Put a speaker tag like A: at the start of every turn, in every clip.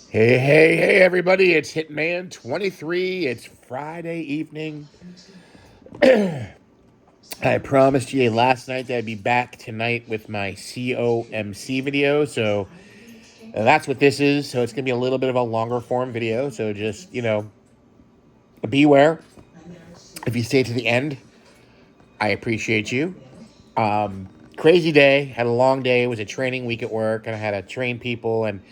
A: Hey, everybody, it's Hitman 23. It's Friday evening. I promised you last night that I'd be back tonight with my COMC video, so that's what this is. So it's going to be a little bit of a longer form video, so just, beware. If you stay to the end, I appreciate you. Crazy day, had a long day. It was a training week at work, and I had to train people, and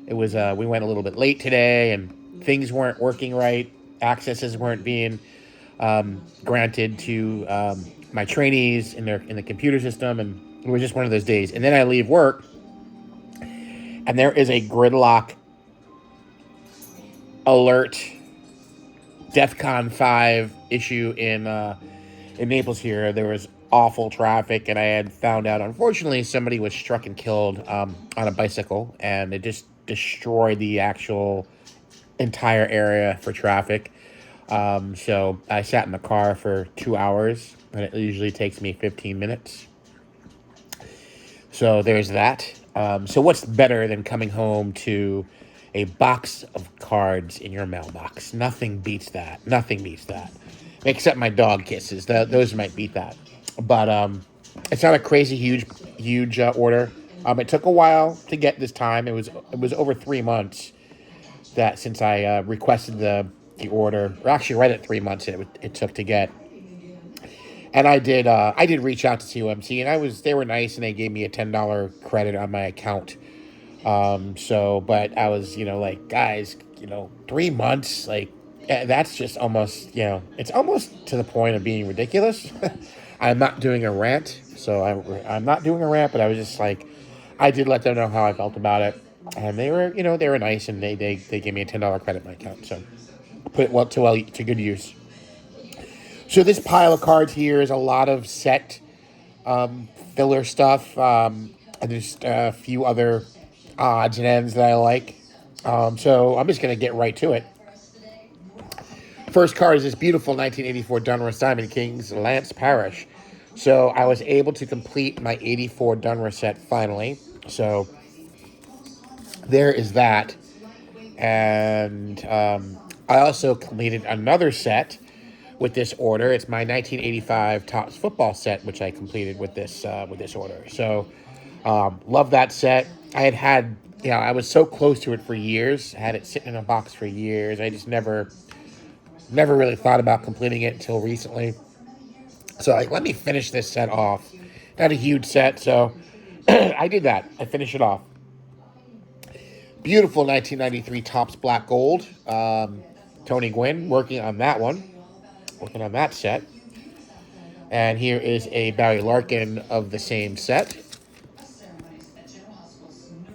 A: it was, we went a little bit late today, and things weren't working right. Accesses weren't being granted to my trainees in the computer system, and it was just one of those days. And then I leave work, and there is a gridlock alert, DEFCON 5 issue in Naples. Here, there was awful traffic, and I had found out, unfortunately, somebody was struck and killed on a bicycle, and it just destroyed the actual entire area for traffic. So I sat in the car for 2 hours, and it usually takes me 15 minutes. So there's that. So what's better than coming home to a box of cards in your mailbox? Nothing beats that. Nothing beats that. Except my dog kisses. Those might beat that. But it's not a crazy huge order. It took a while to get this time. It was over 3 months that since I requested the order, or actually right at 3 months it took to get. And I did reach out to COMC, and they were nice, and they gave me a $10 credit on my account. But I was, like, guys, 3 months, like, that's just almost, it's almost to the point of being ridiculous. I'm not doing a rant, so I'm not doing a rant, but I was just like, I did let them know how I felt about it, and they were nice, and they gave me a $10 credit on my account, so put it to good use. So this pile of cards here is a lot of set filler stuff, and there's a few other odds and ends that I like. So I'm just going to get right to it. First card is this beautiful 1984 Donruss Diamond Kings Lance Parrish. So I was able to complete my 84 Donruss set finally. So there is that. And I also completed another set with this order. It's my 1985 Topps football set, which I completed with this order. So love that set. I was so close to it for years. I had it sitting in a box for years. I just never really thought about completing it until recently. So let me finish this set off. Not a huge set, so I did that. I finished it off. Beautiful 1993 Topps Black Gold. Tony Gwynn working on that one. Working on that set. And here is a Barry Larkin of the same set.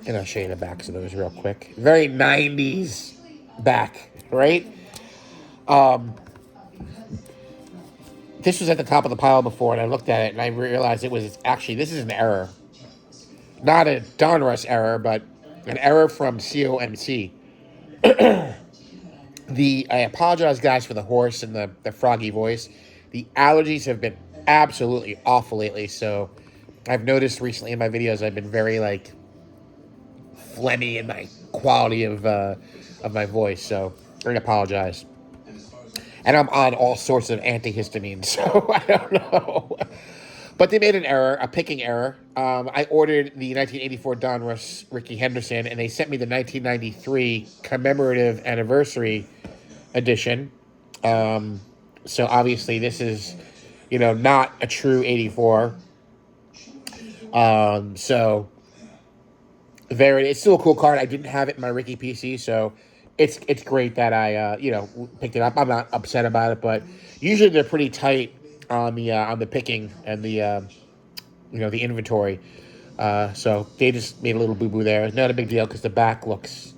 A: And I'll show you the backs of those real quick. Very 90s back, right? This was at the top of the pile before, and I looked at it, and I realized this is an error. Not a Donruss error, but an error from COMC. I apologize, guys, for the hoarse and the froggy voice. The allergies have been absolutely awful lately, so I've noticed recently in my videos I've been very, phlegmy in my quality of my voice, so I apologize. And I'm on all sorts of antihistamines, so I don't know. But they made an error, a picking error. I ordered the 1984 Donruss Ricky Henderson, and they sent me the 1993 commemorative anniversary edition. So obviously this is, not a true 84. So there it is. It's still a cool card. I didn't have it in my Ricky PC, so it's great that I picked it up. I'm not upset about it, but usually they're pretty tight on the picking and the the inventory. So they just made a little boo boo there. Not a big deal because the back looks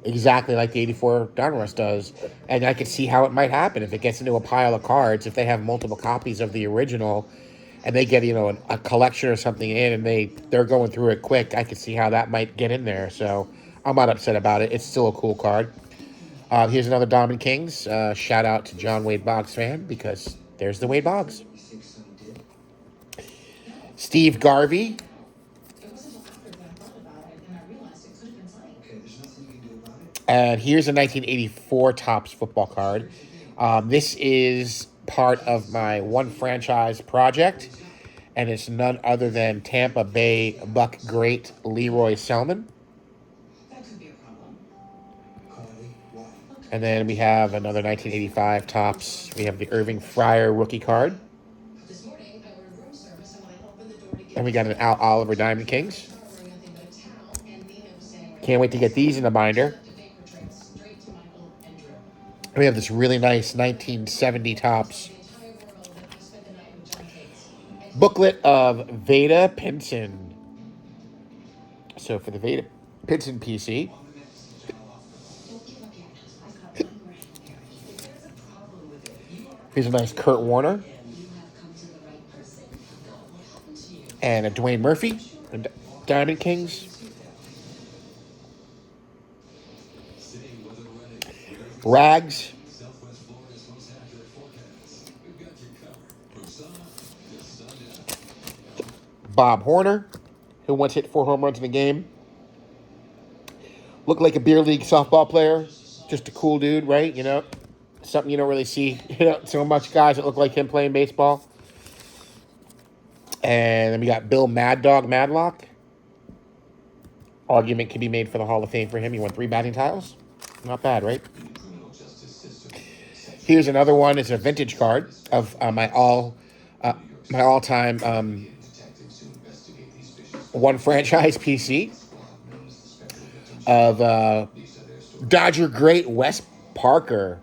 A: exactly like the 84 Donruss does, and I could see how it might happen if it gets into a pile of cards. If they have multiple copies of the original, and they get a collection or something in, and they're going through it quick, I could see how that might get in there. So I'm not upset about it. It's still a cool card. Here's another Diamond Kings. Shout out to John Wade Boggs fan, because there's the Wade Boggs. Steve Garvey. And here's a 1984 Topps football card. This is part of my one franchise project, and it's none other than Tampa Bay Buck great Leroy Selman. And then we have another 1985 Topps. We have the Irving Fryer rookie card. And we got an Al Oliver Diamond Kings. Can't wait to get these in the binder. We have this really nice 1970 Topps booklet of Veda Pinson. So for the Veda Pinson PC, here's a nice Kurt Warner and a Dwayne Murphy, the Diamond Kings. Rags. Bob Horner, who once hit 4 home runs in a game. Looked like a beer league softball player. Just a cool dude, right? You know, something you don't really see, so much guys that look like him playing baseball. And then we got Bill Mad Dog Madlock. Argument can be made for the Hall of Fame for him. He won 3 batting titles. Not bad, right? Here's another one. It's a vintage card of my all-time one franchise PC of Dodger great Wes Parker.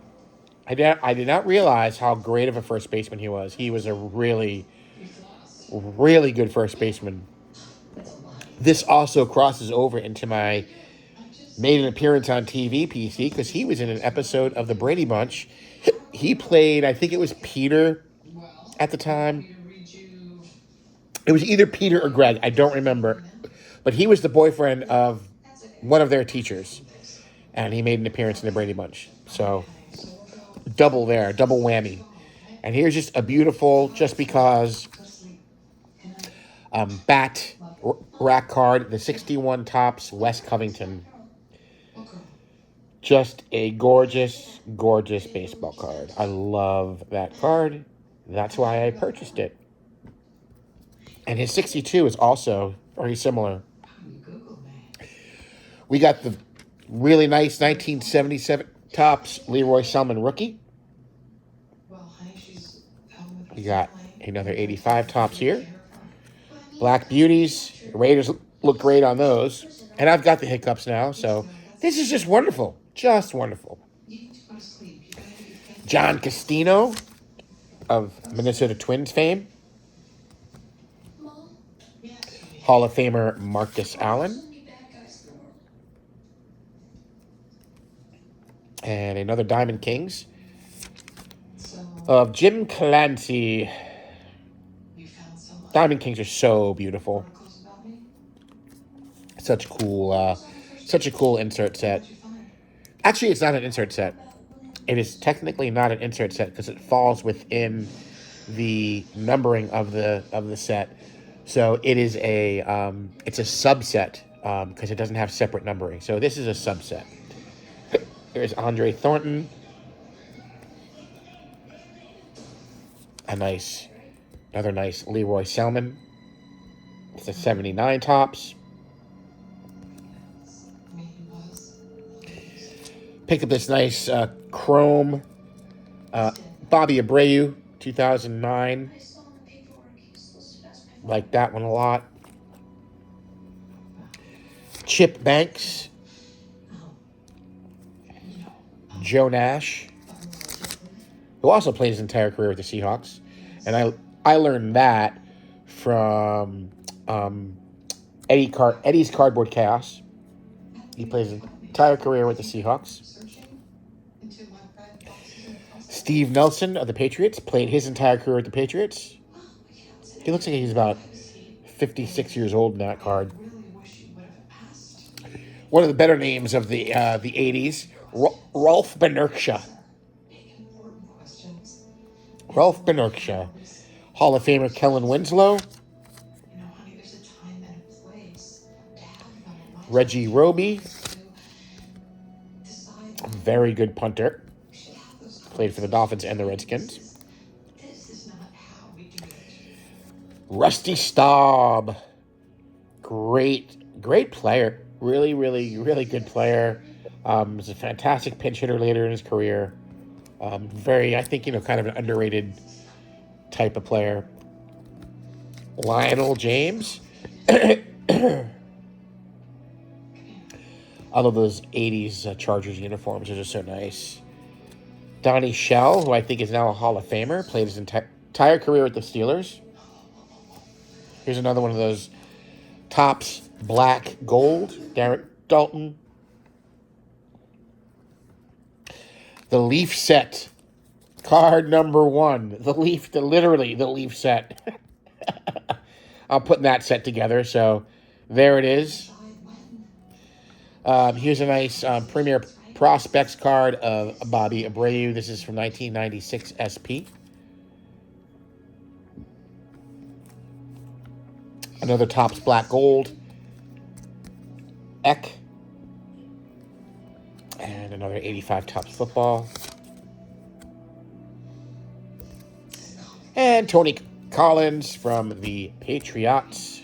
A: I did not realize how great of a first baseman he was. He was a really, really good first baseman. This also crosses over into my made an appearance on TV PC because he was in an episode of the Brady Bunch. He played, I think it was Peter at the time. It was either Peter or Greg. I don't remember. But he was the boyfriend of one of their teachers. And he made an appearance in the Brady Bunch. So, double there. Double whammy. And here's just a beautiful, just because, bat rack card. The 61 Topps Wes Covington. Just a gorgeous, gorgeous baseball card. I love that card. That's why I purchased it. And his 62 is also very similar. We got the really nice 1977 Topps Leroy Selman rookie. We got another 85 Topps here. Black Beauties. Raiders look great on those. And I've got the hiccups now, so this is just wonderful. Just wonderful. John Castino of Minnesota Twins fame. Hall of Famer Marcus Allen. And another Diamond Kings of Jim Clancy. Diamond Kings are so beautiful. Such a cool insert set. Actually, it's not an insert set. It is technically not an insert set because it falls within the numbering of the set. So it is it's a subset because it doesn't have separate numbering. So this is a subset. There's Andre Thornton. Another nice Leroy Selman. It's a 79 Topps. Picked up this nice chrome Bobby Abreu 2009. Like that one a lot. Chip Banks. Joe Nash, who also played his entire career with the Seahawks. And I learned that from Eddie's Cardboard Chaos. He plays his entire career with the Seahawks. Steve Nelson of the Patriots played his entire career with the Patriots. He looks like he's about 56 years old in that card. One of the better names of the 80s, Rolf Benerksha. Rolf Benerksha. Hall of Famer Kellen Winslow. Reggie Roby. Very good punter. Played for the Dolphins and the Redskins. Rusty Staub. Great player. Really good player. Was a fantastic pinch hitter later in his career. I think, kind of an underrated type of player. Lionel James. All of those 80s Chargers uniforms are just so nice. Donnie Shell, who I think is now a Hall of Famer, played his entire career with the Steelers. Here's another one of those Topps black gold. Derek Dalton. The Leaf set. Card number 1. Literally the Leaf set. I'm putting that set together, so there it is. Here's a nice Premier Prospects card of Bobby Abreu. This is from 1996 SP. Another Topps black gold. Eck. And another 85 Topps football. And Tony Collins from the Patriots.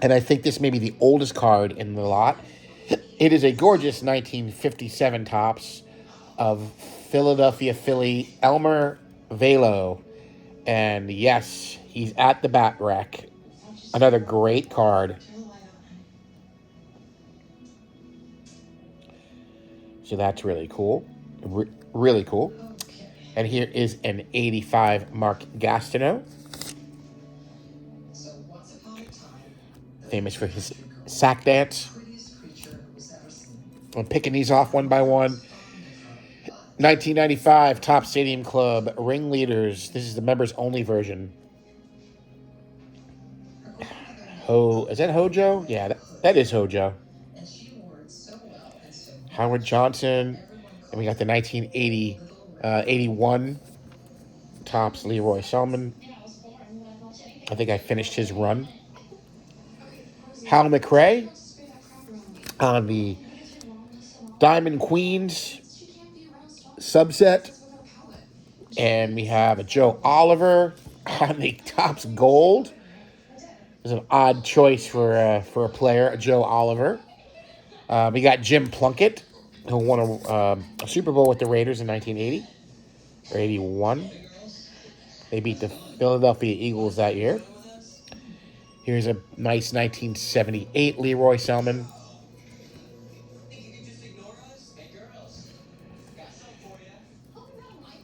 A: And I think this may be the oldest card in the lot. It is a gorgeous 1957 Topps of Philadelphia Philly Elmer Velo. And yes, he's at the bat rack. Another great card. So that's really cool. Really cool. And here is an 85 Mark Gastineau. Famous for his sack dance. I'm picking these off one by one. 1995 Topps Stadium Club Ringleaders. This is the members only version. Is that Hojo? Yeah, that is Hojo. Howard Johnson. And we got the 81 Topps Leroy Selman. I think I finished his run. Hal McRae on the Diamond Queens subset. And we have a Joe Oliver on the Topps Gold. It's an odd choice for a player, Joe Oliver. We got Jim Plunkett, who won a Super Bowl with the Raiders in 1980 or 81. They beat the Philadelphia Eagles that year. Here's a nice 1978 Leroy Selman.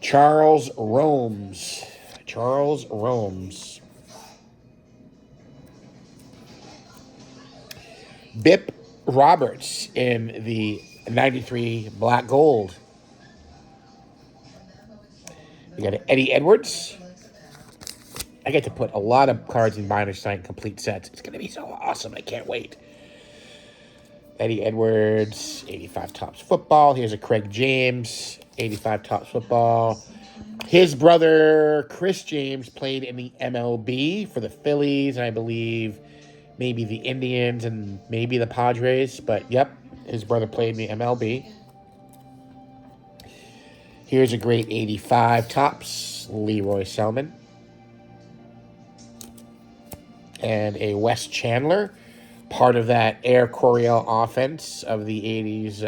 A: Charles Romes. Bip Roberts in the 93 Black Gold. We got an Eddie Edwards. I get to put a lot of cards in binders tonight, complete sets. It's going to be so awesome. I can't wait. Eddie Edwards, 85 Topps football. Here's a Craig James, 85 Topps football. His brother, Chris James, played in the MLB for the Phillies, and I believe maybe the Indians and maybe the Padres. But, yep, his brother played in the MLB. Here's a great 85 Topps Leroy Selman. And a Wes Chandler, part of that Air Coryell offense of the 80s,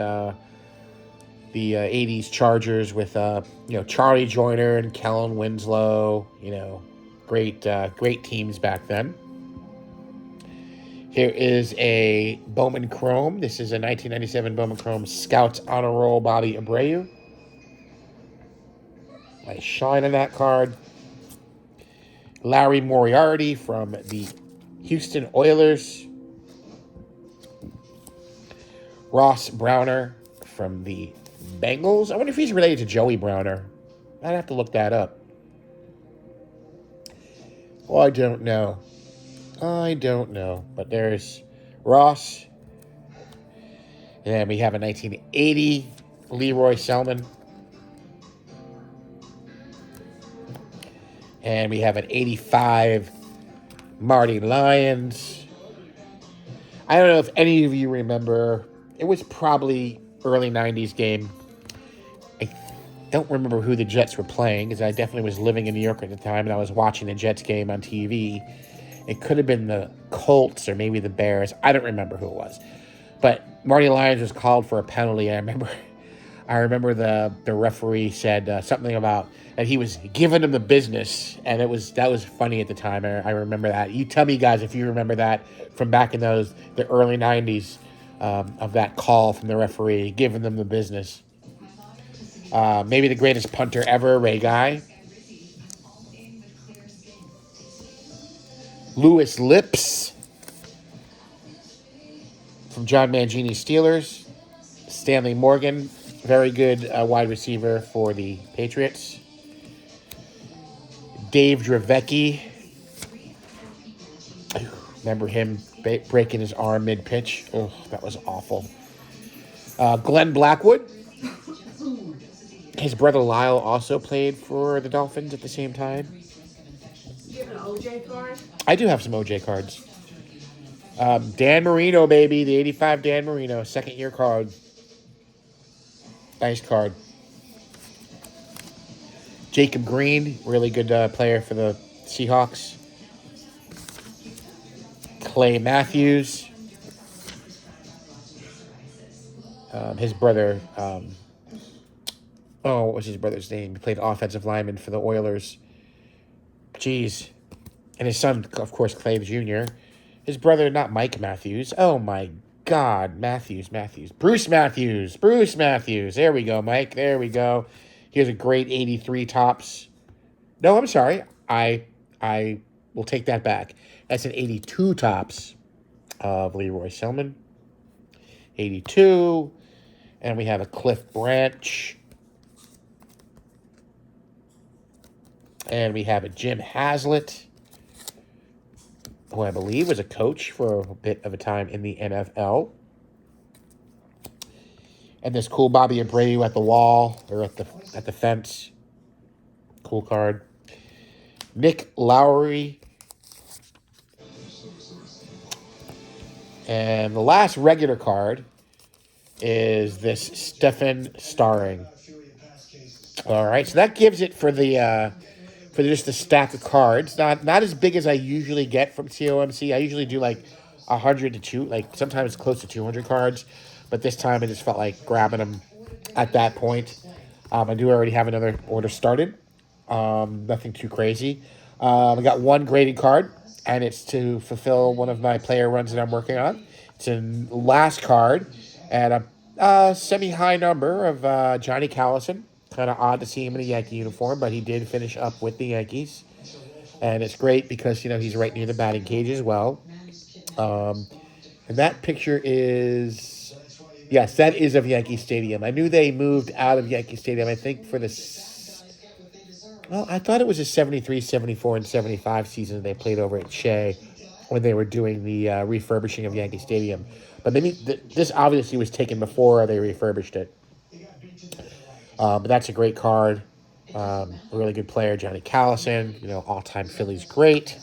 A: the 80s Chargers with Charlie Joyner and Kellen Winslow. Great teams back then. Here is a Bowman Chrome. This is a 1997 Bowman Chrome Scouts Honor Roll Bobby Abreu. Nice shine on that card. Larry Moriarty from the Houston Oilers. Ross Browner from the Bengals. I wonder if he's related to Joey Browner. I'd have to look that up. Oh, I don't know. But there's Ross. And we have a 1980 Leroy Selman. And we have an 85 Marty Lyons. I don't know if any of you remember It was probably early 90s game. I don't remember who the Jets were playing because I definitely was living in New York at the time and I was watching the Jets game on TV. It could have been the Colts or maybe the Bears. I don't remember who it was. But Marty Lyons was called for a penalty. I remember the referee said something about that he was giving him the business, and that was funny at the time. I remember that. You tell me, guys, if you remember that from back in the early 90s, of that call from the referee giving them the business. Maybe the greatest punter ever, Ray Guy. Louis Lips from John Mangini's Steelers. Stanley Morgan, very good wide receiver for the Patriots. Dave Dravecki. Remember him breaking his arm mid-pitch? Oh, that was awful. Glenn Blackwood. His brother Lyle also played for the Dolphins at the same time.
B: Do you have an OJ card?
A: I do have some OJ cards. Dan Marino, baby. The 85 Dan Marino. Second-year card. Nice card. Jacob Green. Really good player for the Seahawks. Clay Matthews. His brother... what was his brother's name? He played offensive lineman for the Oilers. Jeez. And his son, of course, Clay Jr. His brother, not Mike Matthews. Oh, my God. Matthews. Bruce Matthews. There we go, Mike. There we go. Here's a great 83 tops. No, I'm sorry. I will take that back. That's an 82 tops of Leroy Selman. 82. And we have a Cliff Branch. And we have a Jim Haslett, who I believe was a coach for a bit of a time in the NFL. And this cool Bobby Abreu at the wall, or at the fence. Cool card. Nick Lowry. And the last regular card is this Stephen Starring. All right, so that gives it for the... for just a stack of cards. Not as big as I usually get from COMC. I usually do like 100 to 2, like sometimes close to 200 cards. But this time I just felt like grabbing them at that point. I do already have another order started. Nothing too crazy. I got one graded card, and it's to fulfill one of my player runs that I'm working on. It's a last card at a semi-high number of Johnny Callison. Kind of odd to see him in a Yankee uniform, but he did finish up with the Yankees. And it's great because, he's right near the batting cage as well. And that picture is... Yes, that is of Yankee Stadium. I knew they moved out of Yankee Stadium, I think, for this... Well, I thought it was a 73, 74, and 75 season they played over at Shea when they were doing the refurbishing of Yankee Stadium. But maybe this obviously was taken before they refurbished it. But that's a great card. A really good player, Johnny Callison. All-time Phillies great.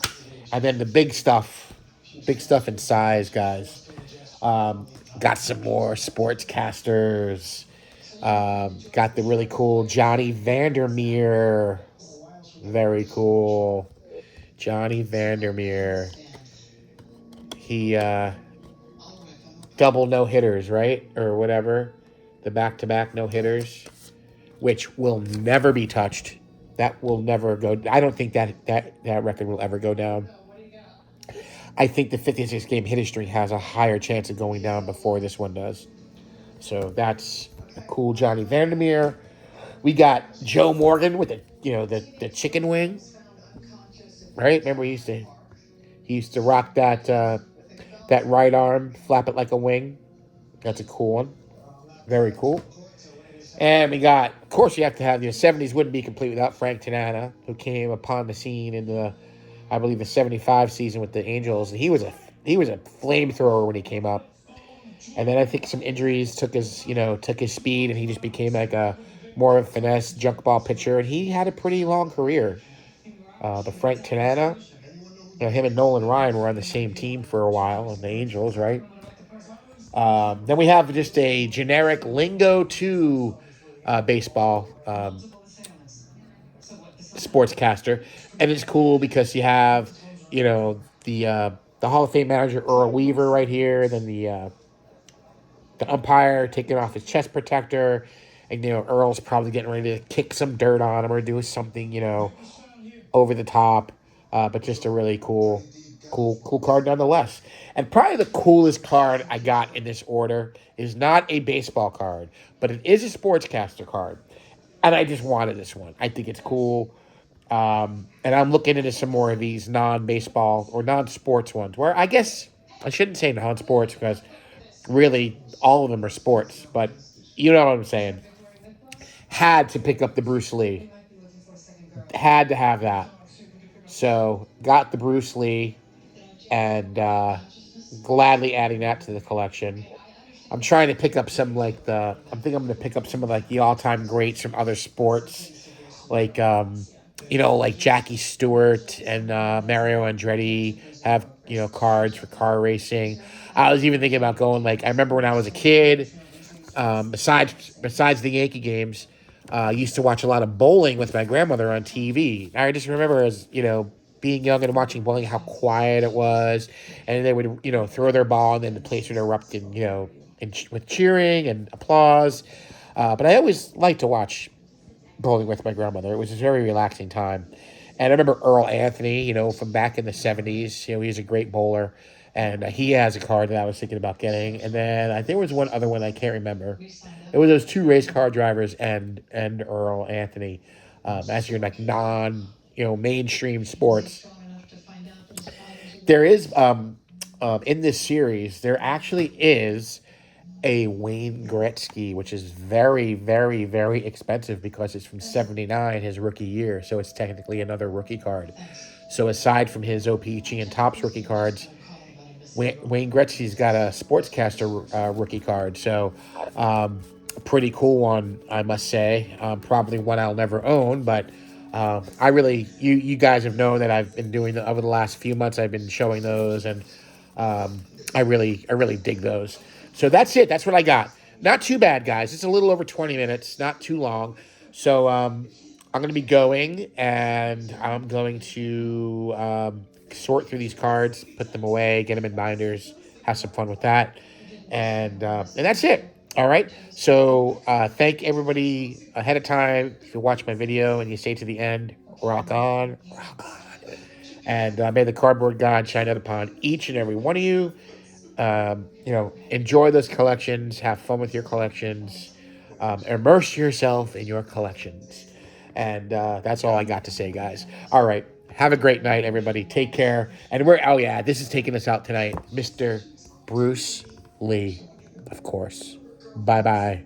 A: And then the big stuff in size, guys. Got some more sportscasters. Got the really cool Johnny Vandermeer. Very cool. Johnny Vandermeer. He double no-hitters, right? Or whatever. The back-to-back no-hitters. Which will never be touched. That will never go... I don't think that record will ever go down. I think the 56-game hit streak has a higher chance of going down before this one does. So that's a cool Johnny Vandermeer. We got Joe Morgan with the chicken wing. Right? Remember he used to rock that right arm, flap it like a wing. That's a cool one. Very cool. And we got, of course, you have to have the 70s wouldn't be complete without Frank Tanana, who came upon the scene in the 75 season with the Angels. And he was a flamethrower when he came up. And then I think some injuries took his speed, and he just became like a more of a finesse junk ball pitcher. And he had a pretty long career. But Frank Tanana, him and Nolan Ryan were on the same team for a while on the Angels, right? Then we have just a generic Lingo 2 baseball sportscaster, and it's cool because you have, the Hall of Fame manager Earl Weaver right here, then the umpire taking off his chest protector, and Earl's probably getting ready to kick some dirt on him or do something over the top, but just a really cool card nonetheless. And probably the coolest card I got in this order is not a baseball card, but it is a sportscaster card, and I just wanted this one. I think it's cool. And I'm looking into some more of these non-baseball or non-sports ones, where I guess I shouldn't say non-sports because really all of them are sports, but you know what I'm saying. Had to pick up the Bruce Lee. Had to have that. So got the Bruce Lee and gladly adding that to the collection. I'm trying to pick up some I think I'm going to pick up some of like the all-time greats from other sports, like like Jackie Stewart and Mario Andretti have cards for car racing. I was even thinking about going I remember when I was a kid. Besides the Yankee games, I used to watch a lot of bowling with my grandmother on TV. I just remember as being young and watching bowling, how quiet it was, and they would throw their ball and then the place would erupt with cheering and applause. But I always liked to watch bowling with my grandmother. It was a very relaxing time. And I remember Earl Anthony, from back in the 70s. He's a great bowler. And he has a card that I was thinking about getting. And then I think there was one other one I can't remember. It was those two race car drivers and Earl Anthony. As your mainstream sports. There is in this series, there actually is a Wayne Gretzky, which is very, very, very expensive because it's from '79, his rookie year. So it's technically another rookie card. So aside from his OPC and Topps rookie cards, Wayne Gretzky's got a Sportscaster rookie card. So a pretty cool one, I must say. Probably one I'll never own, but I really, you guys have known that I've been doing over the last few months. I've been showing those, and I really dig those. So that's it. That's what I got. Not too bad, guys. It's a little over 20 minutes. Not too long. So I'm going to be going, and I'm going to sort through these cards, put them away, get them in binders, have some fun with that, and that's it. All right. So thank everybody ahead of time. If you watch my video and you stay to the end, rock on, rock on. And may the cardboard god shine out upon each and every one of you. Enjoy those collections. Have fun with your collections. Immerse yourself in your collections. And that's all I got to say, guys. All right. Have a great night, everybody. Take care. And this is taking us out tonight. Mr. Bruce Lee, of course. Bye-bye.